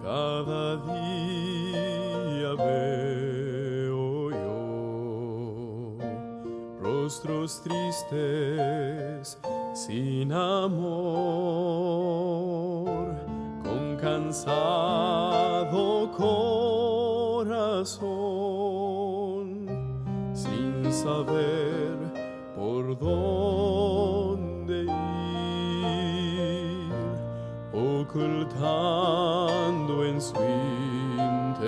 cada día veo yo rostros tristes sin amor, con cansado corazón, sin saber por dónde ir, ocultando en su interior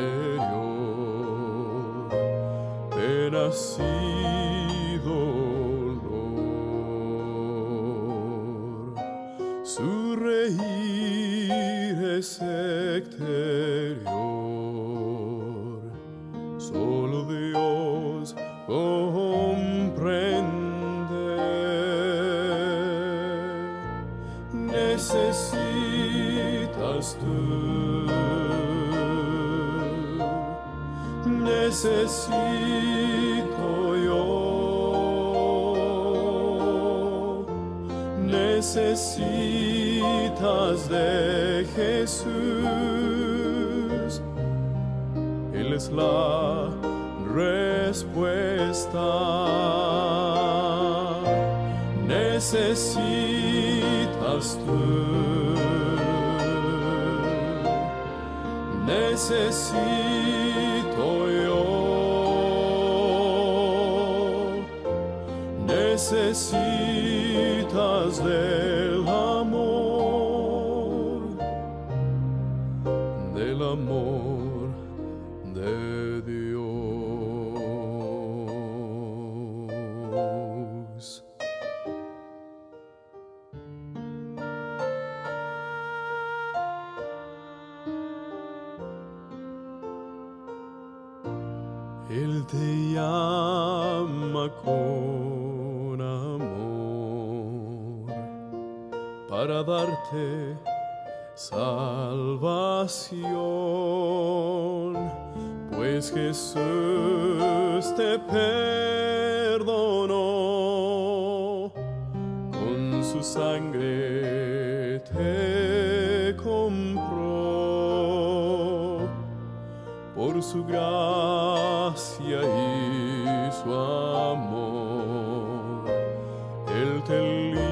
penas y dolor. Su reír es exterior, solo Dios comprende. Necesitas tú, necesito yo, necesitas de Jesús. Él es la respuesta. Necesitas tú, necesito yo, necesitas del amor de Dios. Él te llama con amor para darte salvación, pues Jesús te perdonó, con su sangre te compró, por su gracia y su amor, Él te liberó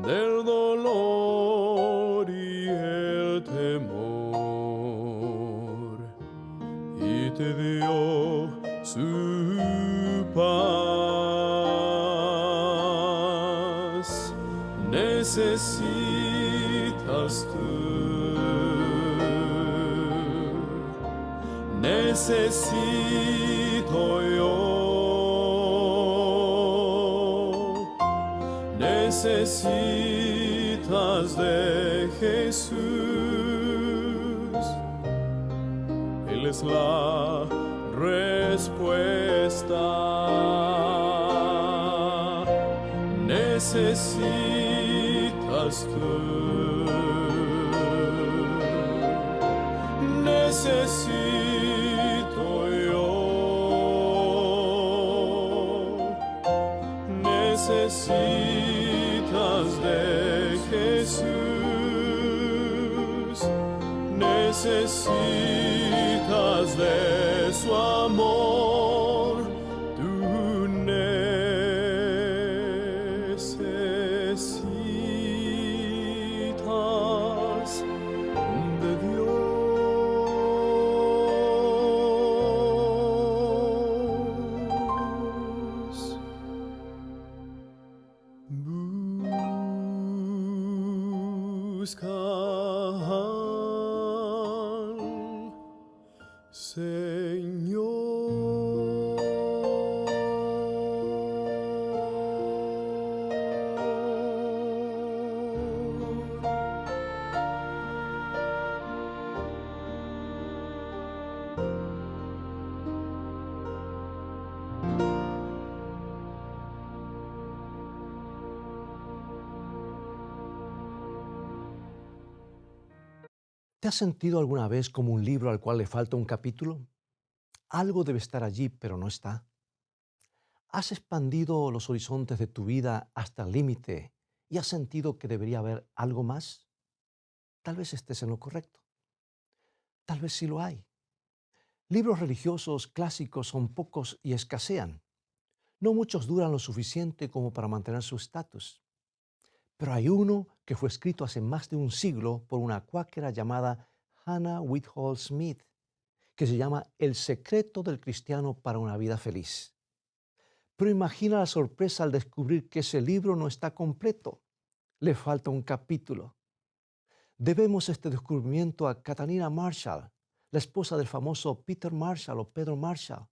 del dolor y el temor, y te dio su paz. Necesitas tú, necesito yo, necesitas de Jesús. Él es la respuesta. Necesitas tú, necesito yo, necesitas de Jesús, necesitas de su amor, tú necesitas de Dios. Busca al ¿Te has sentido alguna vez como un libro al cual le falta un capítulo? Algo debe estar allí, pero no está. ¿Has expandido los horizontes de tu vida hasta el límite y has sentido que debería haber algo más, tal vez estés en lo correcto. Tal vez sí lo hay. Libros religiosos clásicos son pocos y escasean. No muchos duran lo suficiente como para mantener su estatus. Pero hay uno que fue escrito hace más de un siglo por una cuáquera llamada Hannah Whitall Smith, que se llama El secreto del cristiano para una vida feliz. Pero imagina la sorpresa al descubrir que ese libro no está completo. Le falta un capítulo. Debemos este descubrimiento a Catalina Marshall, la esposa del famoso Peter Marshall o Pedro Marshall.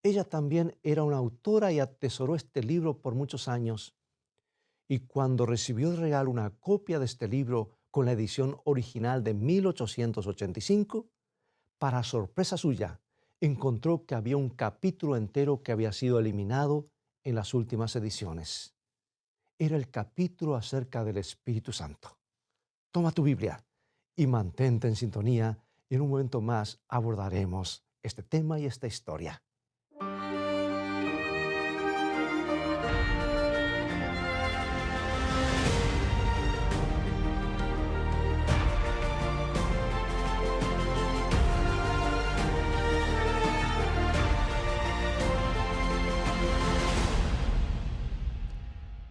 Ella también era una autora y atesoró este libro por muchos años. Y cuando recibió de regalo una copia de este libro con la edición original de 1885, para sorpresa suya, encontró que había un capítulo entero que había sido eliminado en las últimas ediciones. Era el capítulo acerca del Espíritu Santo. Toma tu Biblia y mantente en sintonía y en un momento más abordaremos este tema y esta historia.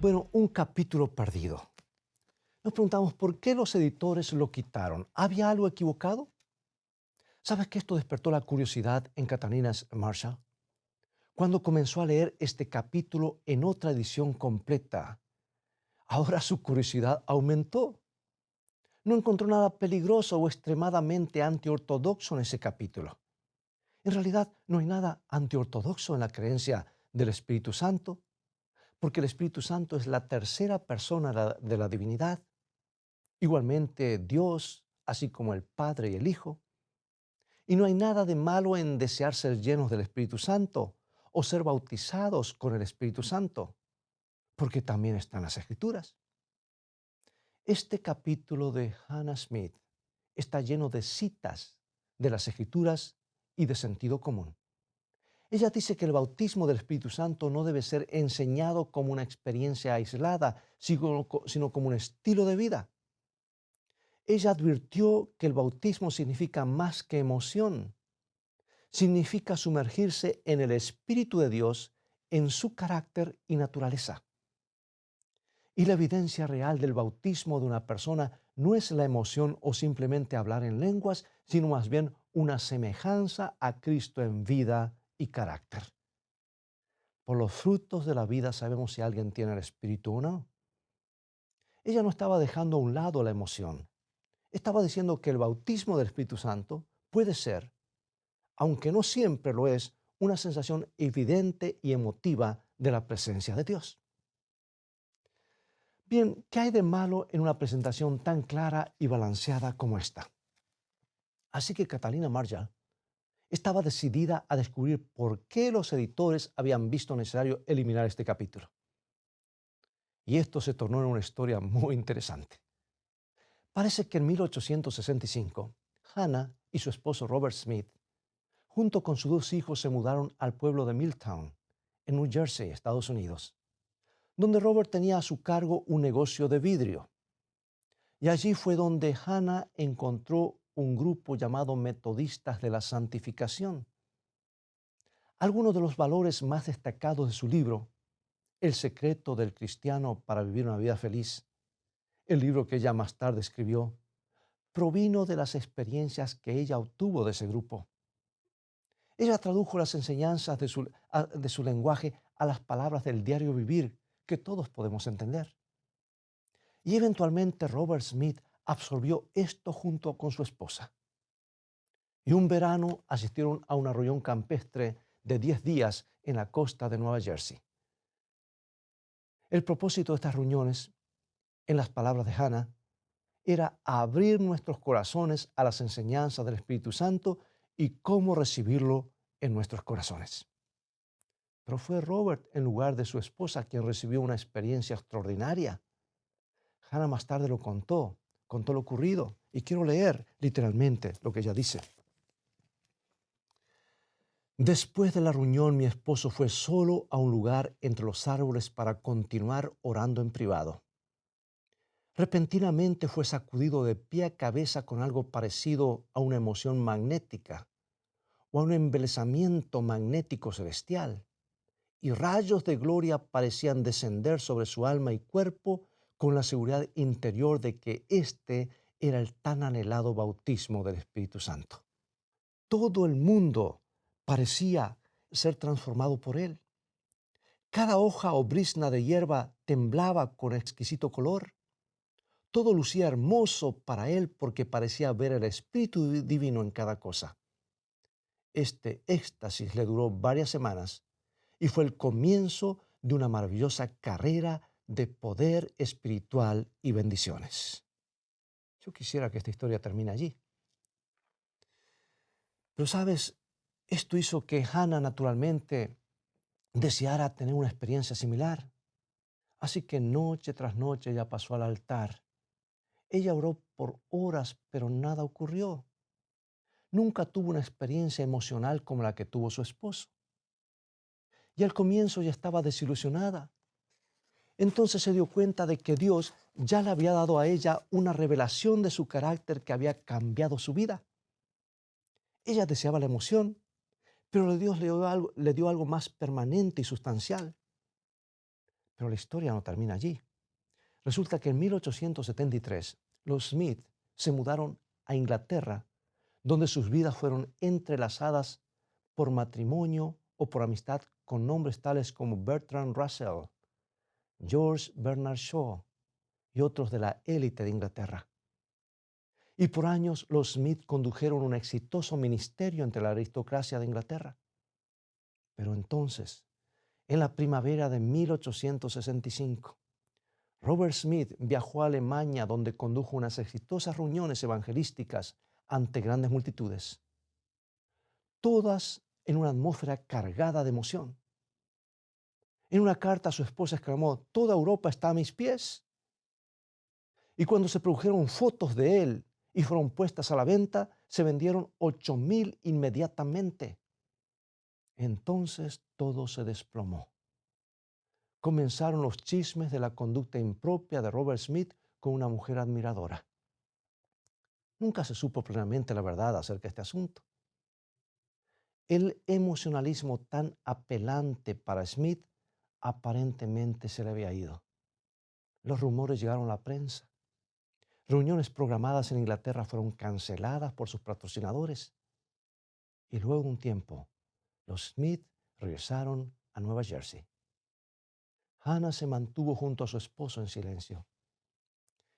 Bueno, un capítulo perdido. Nos preguntamos por qué los editores lo quitaron. ¿Había algo equivocado? ¿Sabes que esto despertó la curiosidad en Catalina Marshall? Cuando comenzó a leer este capítulo en otra edición completa, ahora su curiosidad aumentó. No encontró nada peligroso o extremadamente antiortodoxo en ese capítulo. En realidad, no hay nada antiortodoxo en la creencia del Espíritu Santo, porque el Espíritu Santo es la tercera persona de la divinidad. Igualmente Dios, así como el Padre y el Hijo. Y no hay nada de malo en desear ser llenos del Espíritu Santo o ser bautizados con el Espíritu Santo, porque también están las Escrituras. Este capítulo de Hannah Smith está lleno de citas de las Escrituras y de sentido común. Ella dice que el bautismo del Espíritu Santo no debe ser enseñado como una experiencia aislada, sino como un estilo de vida. Ella advirtió que el bautismo significa más que emoción. Significa sumergirse en el Espíritu de Dios, en su carácter y naturaleza. Y la evidencia real del bautismo de una persona no es la emoción o simplemente hablar en lenguas, sino más bien una semejanza a Cristo en vida y carácter. Por los frutos de la vida sabemos si alguien tiene el Espíritu o no. Ella no estaba dejando a un lado la emoción. Estaba diciendo que el bautismo del Espíritu Santo puede ser, aunque no siempre lo es, una sensación evidente y emotiva de la presencia de Dios. Bien, ¿qué hay de malo en una presentación tan clara y balanceada como esta? Así que Catalina Marshall estaba decidida a descubrir por qué los editores habían visto necesario eliminar este capítulo. Y esto se tornó en una historia muy interesante. Parece que en 1865, Hannah y su esposo Robert Smith, junto con sus dos hijos, se mudaron al pueblo de Milltown, en New Jersey, Estados Unidos, donde Robert tenía a su cargo un negocio de vidrio. Y allí fue donde Hannah encontró un grupo llamado Metodistas de la Santificación. Algunos de los valores más destacados de su libro, El secreto del cristiano para vivir una vida feliz, el libro que ella más tarde escribió, provino de las experiencias que ella obtuvo de ese grupo. Ella tradujo las enseñanzas de su lenguaje a las palabras del diario vivir que todos podemos entender. Y eventualmente Robert Smith absorbió esto junto con su esposa. Y un verano asistieron a una reunión campestre de 10 días en la costa de Nueva Jersey. El propósito de estas reuniones, en las palabras de Hannah, era abrir nuestros corazones a las enseñanzas del Espíritu Santo y cómo recibirlo en nuestros corazones. Pero fue Robert, en lugar de su esposa, quien recibió una experiencia extraordinaria. Hannah más tarde lo contó lo ocurrido, y quiero leer literalmente lo que ella dice. Después de la reunión, mi esposo fue solo a un lugar entre los árboles para continuar orando en privado. Repentinamente fue sacudido de pie a cabeza con algo parecido a una emoción magnética o a un embelesamiento magnético celestial, y rayos de gloria parecían descender sobre su alma y cuerpo con la seguridad interior de que este era el tan anhelado bautismo del Espíritu Santo. Todo el mundo parecía ser transformado por él. Cada hoja o brizna de hierba temblaba con exquisito color. Todo lucía hermoso para él porque parecía ver el Espíritu Divino en cada cosa. Este éxtasis le duró varias semanas y fue el comienzo de una maravillosa carrera de poder espiritual y bendiciones. Yo quisiera que esta historia termine allí. Pero sabes, esto hizo que Hannah naturalmente deseara tener una experiencia similar. Así que noche tras noche ella pasó al altar. Ella oró por horas, pero nada ocurrió. Nunca tuvo una experiencia emocional como la que tuvo su esposo. Y al comienzo ya estaba desilusionada. Entonces se dio cuenta de que Dios ya le había dado a ella una revelación de su carácter que había cambiado su vida. Ella deseaba la emoción, pero Dios le dio algo más permanente y sustancial. Pero la historia no termina allí. Resulta que en 1873 los Smith se mudaron a Inglaterra, donde sus vidas fueron entrelazadas por matrimonio o por amistad con nombres tales como Bertrand Russell, George Bernard Shaw y otros de la élite de Inglaterra. Y por años los Smith condujeron un exitoso ministerio entre la aristocracia de Inglaterra. Pero entonces, en la primavera de 1865, Robert Smith viajó a Alemania, donde condujo unas exitosas reuniones evangelísticas ante grandes multitudes, todas en una atmósfera cargada de emoción. En una carta a su esposa exclamó: "Toda Europa está a mis pies". Y cuando se produjeron fotos de él y fueron puestas a la venta, se vendieron 8,000 inmediatamente. Entonces todo se desplomó. Comenzaron los chismes de la conducta impropia de Robert Smith con una mujer admiradora. Nunca se supo plenamente la verdad acerca de este asunto. El emocionalismo tan apelante para Smith aparentemente se le había ido. Los rumores llegaron a la prensa. Reuniones programadas en Inglaterra fueron canceladas por sus patrocinadores. Y luego de un tiempo, los Smith regresaron a Nueva Jersey. Hannah se mantuvo junto a su esposo en silencio.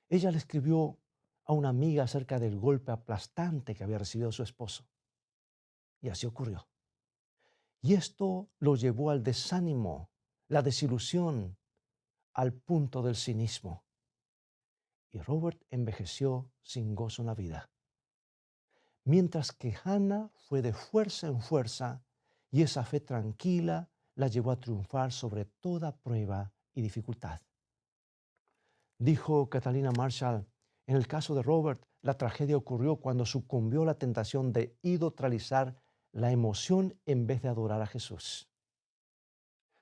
Ella le escribió a una amiga acerca del golpe aplastante que había recibido su esposo. Y así ocurrió. Y esto lo llevó al desánimo, la desilusión, al punto del cinismo. Y Robert envejeció sin gozo en la vida. Mientras que Hannah fue de fuerza en fuerza, y esa fe tranquila la llevó a triunfar sobre toda prueba y dificultad. Dijo Catalina Marshall: en el caso de Robert, la tragedia ocurrió cuando sucumbió a la tentación de idolatralizar la emoción en vez de adorar a Jesús.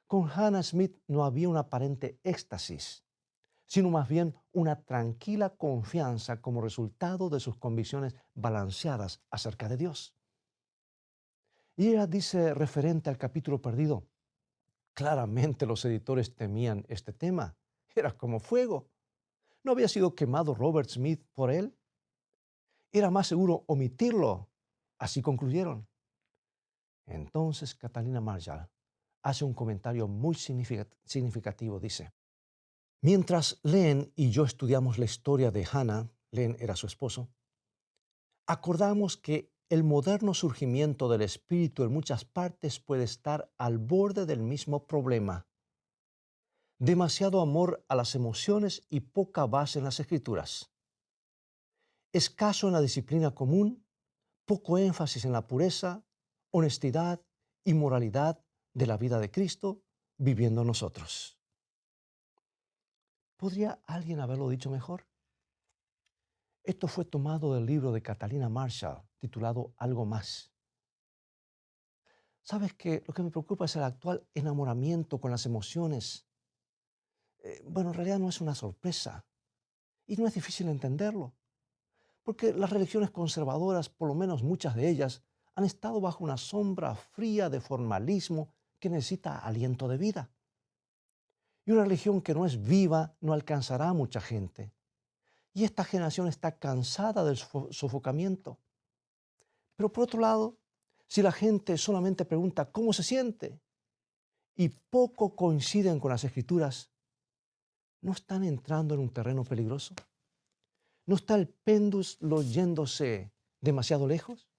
Con Hannah Smith no había un aparente éxtasis, sino más bien una tranquila confianza como resultado de sus convicciones balanceadas acerca de Dios. Y ella dice, referente al capítulo perdido: claramente los editores temían este tema. Era como fuego. ¿No había sido quemado Robert Smith por él? Era más seguro omitirlo. Así concluyeron. Entonces Catalina Marshall hace un comentario muy significativo. Dice: mientras Len y yo estudiamos la historia de Hannah, Len era su esposo, acordamos que el moderno surgimiento del espíritu en muchas partes puede estar al borde del mismo problema. Demasiado amor a las emociones y poca base en las escrituras. Escaso en la disciplina común, poco énfasis en la pureza, honestidad y moralidad de la vida de Cristo viviendo en nosotros. ¿Podría alguien haberlo dicho mejor? Esto fue tomado del libro de Catalina Marshall, titulado Algo más. ¿Sabes qué? Lo que me preocupa es el actual enamoramiento con las emociones. Bueno, en realidad no es una sorpresa. Y no es difícil entenderlo, porque las religiones conservadoras, por lo menos muchas de ellas, han estado bajo una sombra fría de formalismo que necesita aliento de vida. Y una religión que no es viva no alcanzará a mucha gente. Y esta generación está cansada del sofocamiento. Pero por otro lado, si la gente solamente pregunta cómo se siente y poco coinciden con las escrituras, ¿no están entrando en un terreno peligroso? ¿No está el péndulo yéndose demasiado lejos?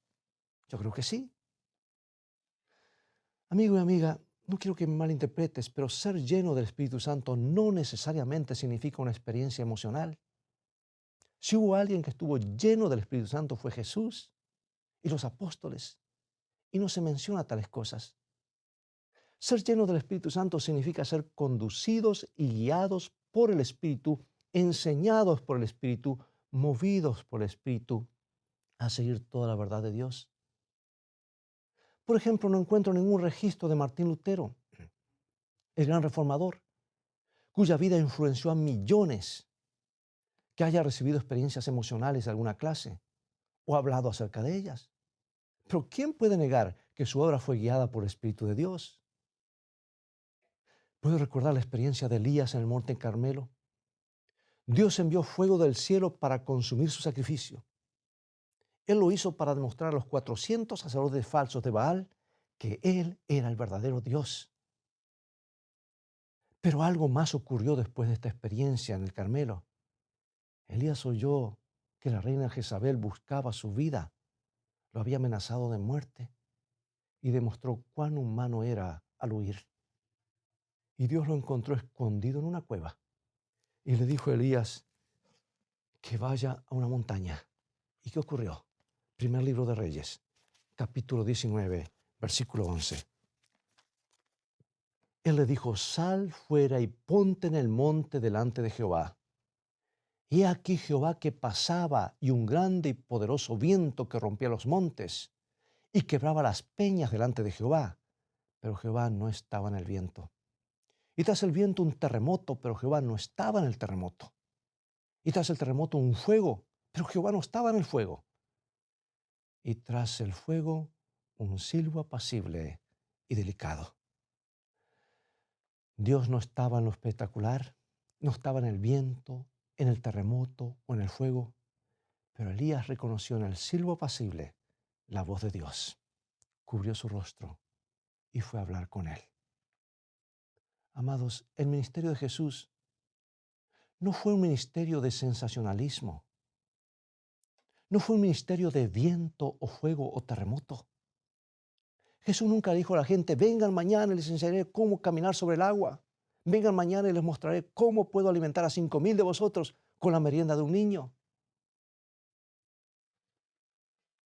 Yo creo que sí. Amigo y amiga, no quiero que me malinterpretes, pero ser lleno del Espíritu Santo no necesariamente significa una experiencia emocional. Si hubo alguien que estuvo lleno del Espíritu Santo fue Jesús y los apóstoles, y no se menciona tales cosas. Ser lleno del Espíritu Santo significa ser conducidos y guiados por el Espíritu, enseñados por el Espíritu, movidos por el Espíritu a seguir toda la verdad de Dios. Por ejemplo, no encuentro ningún registro de Martín Lutero, el gran reformador, cuya vida influenció a millones, que haya recibido experiencias emocionales de alguna clase o hablado acerca de ellas. Pero ¿quién puede negar que su obra fue guiada por el Espíritu de Dios? ¿Puedo recordar la experiencia de Elías en el monte Carmelo? Dios envió fuego del cielo para consumir su sacrificio. Él lo hizo para demostrar a los 400 sacerdotes falsos de Baal que Él era el verdadero Dios. Pero algo más ocurrió después de esta experiencia en el Carmelo. Elías oyó que la reina Jezabel buscaba su vida, lo había amenazado de muerte y demostró cuán humano era al huir. Y Dios lo encontró escondido en una cueva y le dijo a Elías que vaya a una montaña. ¿Y qué ocurrió? Primer libro de Reyes, capítulo 19, versículo 11. Él le dijo, sal fuera y ponte en el monte delante de Jehová. Y aquí Jehová que pasaba y un grande y poderoso viento que rompía los montes y quebraba las peñas delante de Jehová. Pero Jehová no estaba en el viento. Y tras el viento un terremoto, pero Jehová no estaba en el terremoto. Y tras el terremoto un fuego, pero Jehová no estaba en el fuego. Y tras el fuego un silbo apacible y delicado. Dios no estaba en lo espectacular, no estaba en el viento, en el terremoto o en el fuego, pero Elías reconoció en el silbo apacible la voz de Dios, cubrió su rostro y fue a hablar con él. Amados, el ministerio de Jesús no fue un ministerio de sensacionalismo, no fue un ministerio de viento o fuego o terremoto. Jesús nunca dijo a la gente, vengan mañana y les enseñaré cómo caminar sobre el agua. Vengan mañana y les mostraré cómo puedo alimentar a 5,000 de vosotros con la merienda de un niño.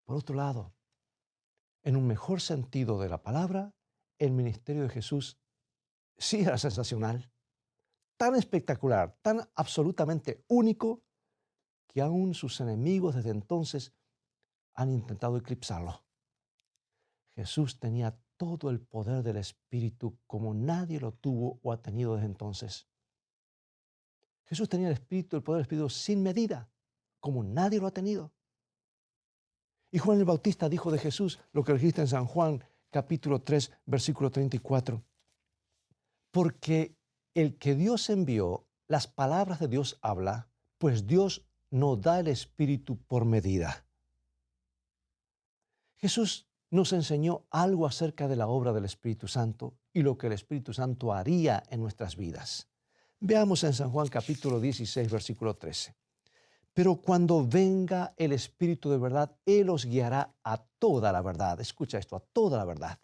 Por otro lado, en un mejor sentido de la palabra, el ministerio de Jesús sí era sensacional, tan espectacular, tan absolutamente único, que aún sus enemigos desde entonces han intentado eclipsarlo. Jesús tenía todo el poder del Espíritu como nadie lo tuvo o ha tenido desde entonces. Jesús tenía el poder del Espíritu sin medida, como nadie lo ha tenido. Y Juan el Bautista dijo de Jesús lo que registra en San Juan capítulo 3, versículo 34. Porque el que Dios envió, las palabras de Dios habla, pues Dios no da el Espíritu por medida. Jesús nos enseñó algo acerca de la obra del Espíritu Santo y lo que el Espíritu Santo haría en nuestras vidas. Veamos en San Juan capítulo 16, versículo 13. Pero cuando venga el Espíritu de verdad, Él os guiará a toda la verdad. Escucha esto, a toda la verdad.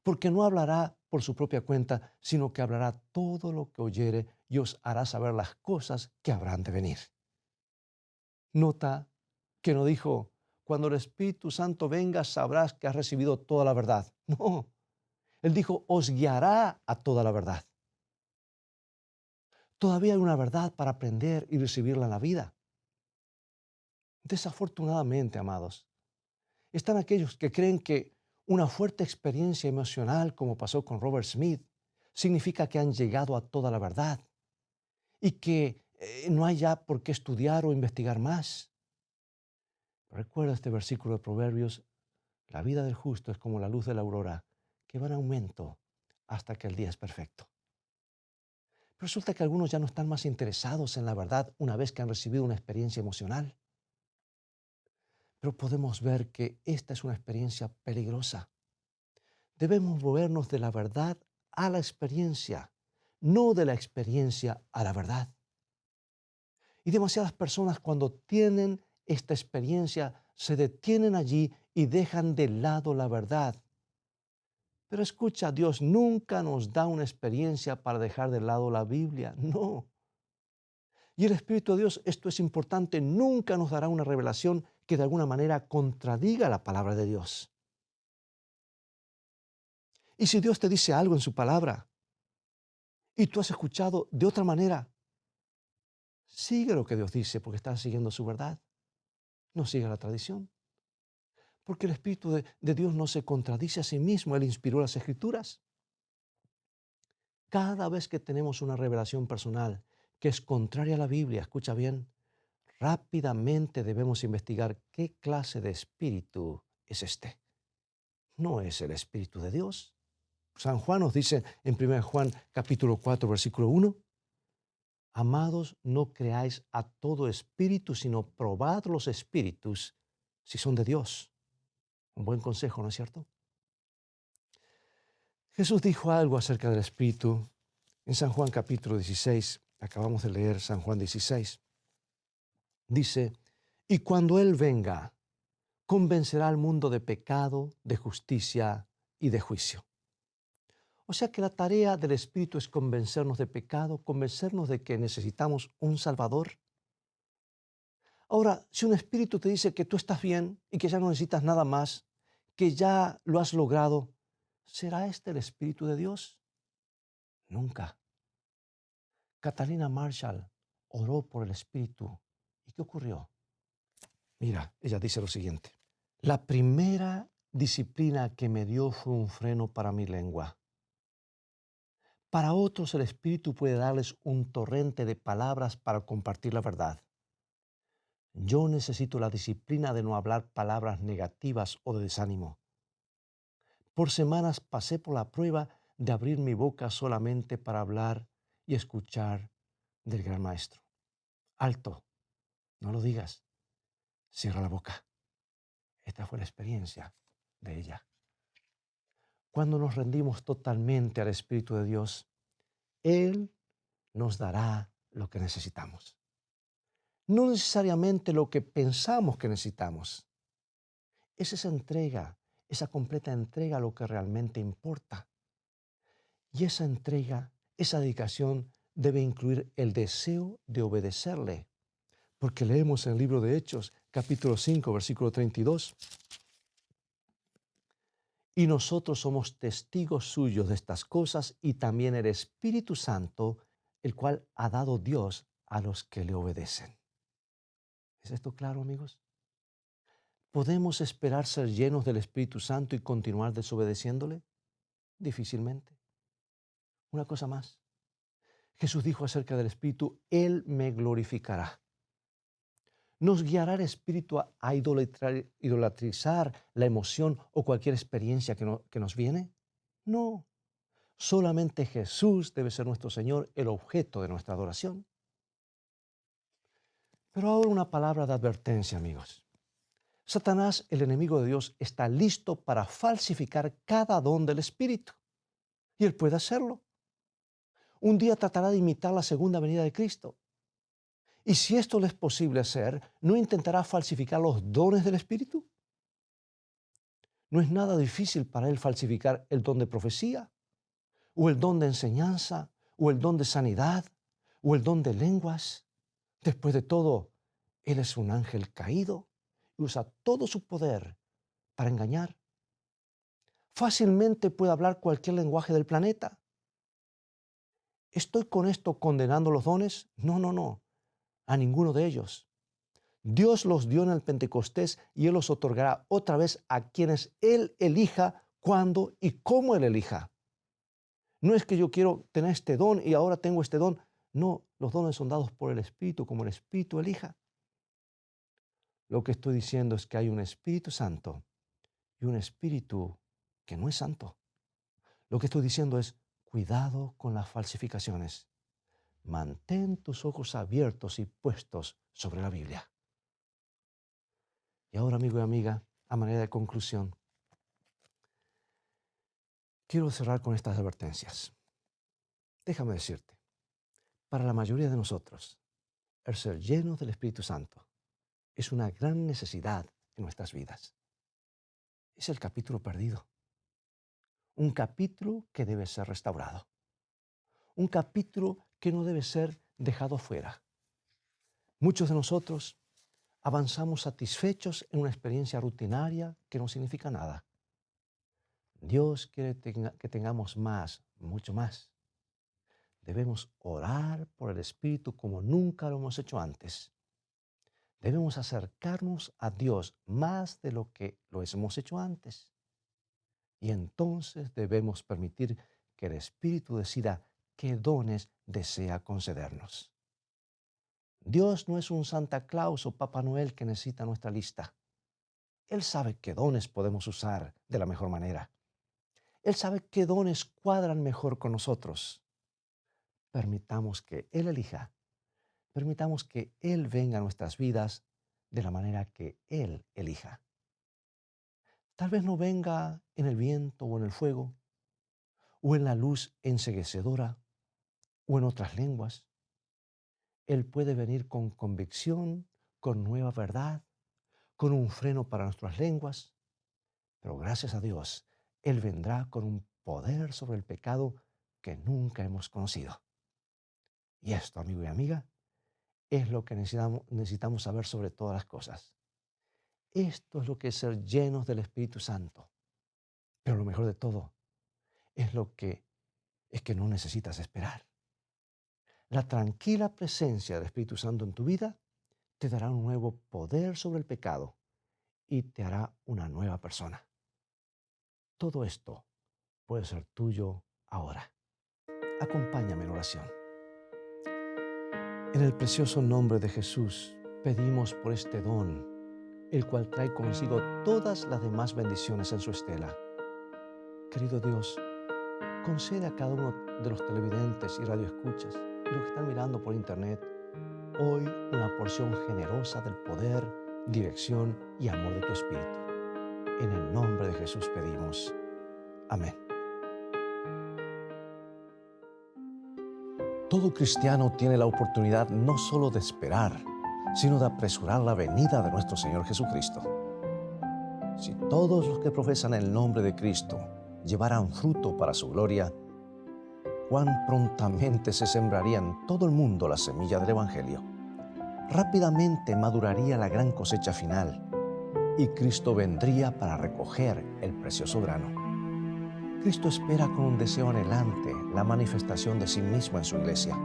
Porque no hablará por su propia cuenta, sino que hablará todo lo que oyere y os hará saber las cosas que habrán de venir. Nota que no dijo, cuando el Espíritu Santo venga sabrás que has recibido toda la verdad. No, Él dijo, os guiará a toda la verdad. Todavía hay una verdad para aprender y recibirla en la vida. Desafortunadamente, amados, están aquellos que creen que una fuerte experiencia emocional, como pasó con Robert Smith, significa que han llegado a toda la verdad y que no hay ya por qué estudiar o investigar más. Recuerda este versículo de Proverbios: la vida del justo es como la luz de la aurora, que va en aumento hasta que el día es perfecto. Resulta que algunos ya no están más interesados en la verdad una vez que han recibido una experiencia emocional. Pero podemos ver que esta es una experiencia peligrosa. Debemos movernos de la verdad a la experiencia, no de la experiencia a la verdad. Y demasiadas personas, cuando tienen esta experiencia, se detienen allí y dejan de lado la verdad. Pero escucha, Dios nunca nos da una experiencia para dejar de lado la Biblia, no. Y el Espíritu de Dios, esto es importante, nunca nos dará una revelación que de alguna manera contradiga la palabra de Dios. Y si Dios te dice algo en su palabra y tú has escuchado de otra manera, sigue lo que Dios dice porque estás siguiendo su verdad. No sigue la tradición. Porque el Espíritu de Dios no se contradice a sí mismo. Él inspiró las Escrituras. Cada vez que tenemos una revelación personal que es contraria a la Biblia, escucha bien, rápidamente debemos investigar qué clase de espíritu es este. No es el Espíritu de Dios. San Juan nos dice en 1 Juan capítulo 4, versículo 1, amados, no creáis a todo espíritu, sino probad los espíritus si son de Dios. Un buen consejo, ¿no es cierto? Jesús dijo algo acerca del espíritu en San Juan capítulo 16. Acabamos de leer San Juan 16. Dice, y cuando Él venga, convencerá al mundo de pecado, de justicia y de juicio. O sea que la tarea del Espíritu es convencernos de pecado, convencernos de que necesitamos un Salvador. Ahora, si un espíritu te dice que tú estás bien y que ya no necesitas nada más, que ya lo has logrado, ¿será este el Espíritu de Dios? Nunca. Catalina Marshall oró por el Espíritu. ¿Y qué ocurrió? Mira, ella dice lo siguiente. La primera disciplina que me dio fue un freno para mi lengua. Para otros el Espíritu puede darles un torrente de palabras para compartir la verdad. Yo necesito la disciplina de no hablar palabras negativas o de desánimo. Por semanas pasé por la prueba de abrir mi boca solamente para hablar y escuchar del gran maestro. Alto, no lo digas, cierra la boca. Esta fue la experiencia de ella. Cuando nos rendimos totalmente al Espíritu de Dios, Él nos dará lo que necesitamos. No necesariamente lo que pensamos que necesitamos. Es esa entrega, esa completa entrega lo que realmente importa. Y esa entrega, esa dedicación debe incluir el deseo de obedecerle. Porque leemos en el libro de Hechos, capítulo 5, versículo 32. Y nosotros somos testigos suyos de estas cosas y también el Espíritu Santo, el cual ha dado Dios a los que le obedecen. ¿Es esto claro, amigos? ¿Podemos esperar ser llenos del Espíritu Santo y continuar desobedeciéndole? Difícilmente. Una cosa más. Jesús dijo acerca del Espíritu, Él me glorificará. ¿Nos guiará el Espíritu a idolatrizar la emoción o cualquier experiencia que nos viene? No. Solamente Jesús debe ser nuestro Señor, el objeto de nuestra adoración. Pero ahora una palabra de advertencia, amigos. Satanás, el enemigo de Dios, está listo para falsificar cada don del Espíritu. Y él puede hacerlo. Un día tratará de imitar la segunda venida de Cristo. Y si esto le es posible hacer, ¿no intentará falsificar los dones del Espíritu? No es nada difícil para él falsificar el don de profecía, o el don de enseñanza, o el don de sanidad, o el don de lenguas. Después de todo, él es un ángel caído y usa todo su poder para engañar. Fácilmente puede hablar cualquier lenguaje del planeta. ¿Estoy con esto condenando los dones? No, a ninguno de ellos. Dios los dio en el Pentecostés y Él los otorgará otra vez a quienes Él elija, cuándo y cómo Él elija. No es que yo quiero tener este don y ahora tengo este don. No, los dones son dados por el Espíritu, como el Espíritu elija. Lo que estoy diciendo es que hay un Espíritu Santo y un Espíritu que no es santo. Lo que estoy diciendo es, cuidado con las falsificaciones. Mantén tus ojos abiertos y puestos sobre la Biblia. Y ahora, amigo y amiga, a manera de conclusión, quiero cerrar con estas advertencias. Déjame decirte, para la mayoría de nosotros, el ser llenos del Espíritu Santo es una gran necesidad en nuestras vidas. Es el capítulo perdido. Un capítulo que debe ser restaurado. Un capítulo que no debe ser dejado fuera. Muchos de nosotros avanzamos satisfechos en una experiencia rutinaria que no significa nada. Dios quiere que tengamos más, mucho más. Debemos orar por el Espíritu como nunca lo hemos hecho antes. Debemos acercarnos a Dios más de lo que lo hemos hecho antes. Y entonces debemos permitir que el Espíritu decida qué dones desea concedernos. Dios no es un Santa Claus o Papá Noel que necesita nuestra lista. Él sabe qué dones podemos usar de la mejor manera. Él sabe qué dones cuadran mejor con nosotros. Permitamos que Él elija. Permitamos que Él venga a nuestras vidas de la manera que Él elija. Tal vez no venga en el viento o en el fuego, o en la luz enceguecedora, o en otras lenguas. Él puede venir con convicción, con nueva verdad, con un freno para nuestras lenguas, pero gracias a Dios, Él vendrá con un poder sobre el pecado que nunca hemos conocido. Y esto, amigo y amiga, es lo que necesitamos saber sobre todas las cosas. Esto es lo que es ser llenos del Espíritu Santo. Pero lo mejor de todo es que no necesitas esperar. La tranquila presencia del Espíritu Santo en tu vida te dará un nuevo poder sobre el pecado y te hará una nueva persona. Todo esto puede ser tuyo ahora. Acompáñame en oración. En el precioso nombre de Jesús pedimos por este don, el cual trae consigo todas las demás bendiciones en su estela. Querido Dios, concede a cada uno de los televidentes y radioescuchas y los que están mirando por internet hoy una porción generosa del poder, dirección y amor de tu Espíritu. En el nombre de Jesús pedimos. Amén. Todo cristiano tiene la oportunidad no solo de esperar, sino de apresurar la venida de nuestro Señor Jesucristo. Si todos los que profesan el nombre de Cristo llevaran fruto para su gloria, cuán prontamente se sembraría en todo el mundo la semilla del Evangelio. Rápidamente maduraría la gran cosecha final y Cristo vendría para recoger el precioso grano. Cristo espera con un deseo anhelante la manifestación de sí mismo en su iglesia.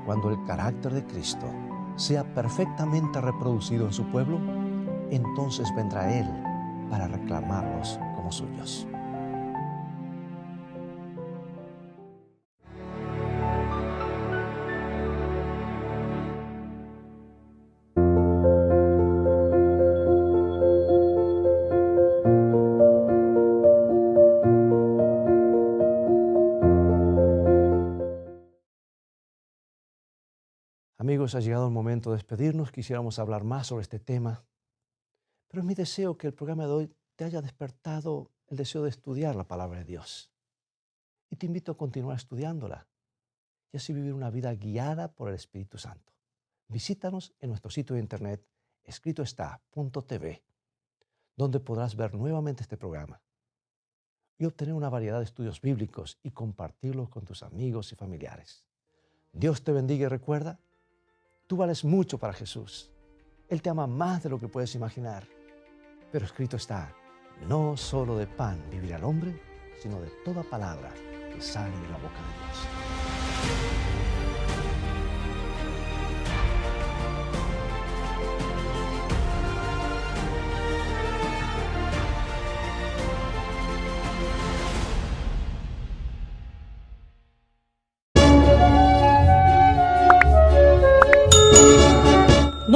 Cuando el carácter de Cristo sea perfectamente reproducido en su pueblo, entonces vendrá Él para reclamarlos como suyos. Amigos, ha llegado el momento de despedirnos. Quisiéramos hablar más sobre este tema, pero es mi deseo que el programa de hoy te haya despertado el deseo de estudiar la palabra de Dios. Y te invito a continuar estudiándola y así vivir una vida guiada por el Espíritu Santo. Visítanos en nuestro sitio de internet escritoestá.tv, donde podrás ver nuevamente este programa y obtener una variedad de estudios bíblicos y compartirlos con tus amigos y familiares. Dios te bendiga y recuerda, tú vales mucho para Jesús. Él te ama más de lo que puedes imaginar. Pero escrito está, no solo de pan vivirá el hombre, sino de toda palabra que sale de la boca de Dios.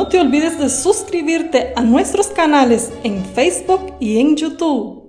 No te olvides de suscribirte a nuestros canales en Facebook y en YouTube.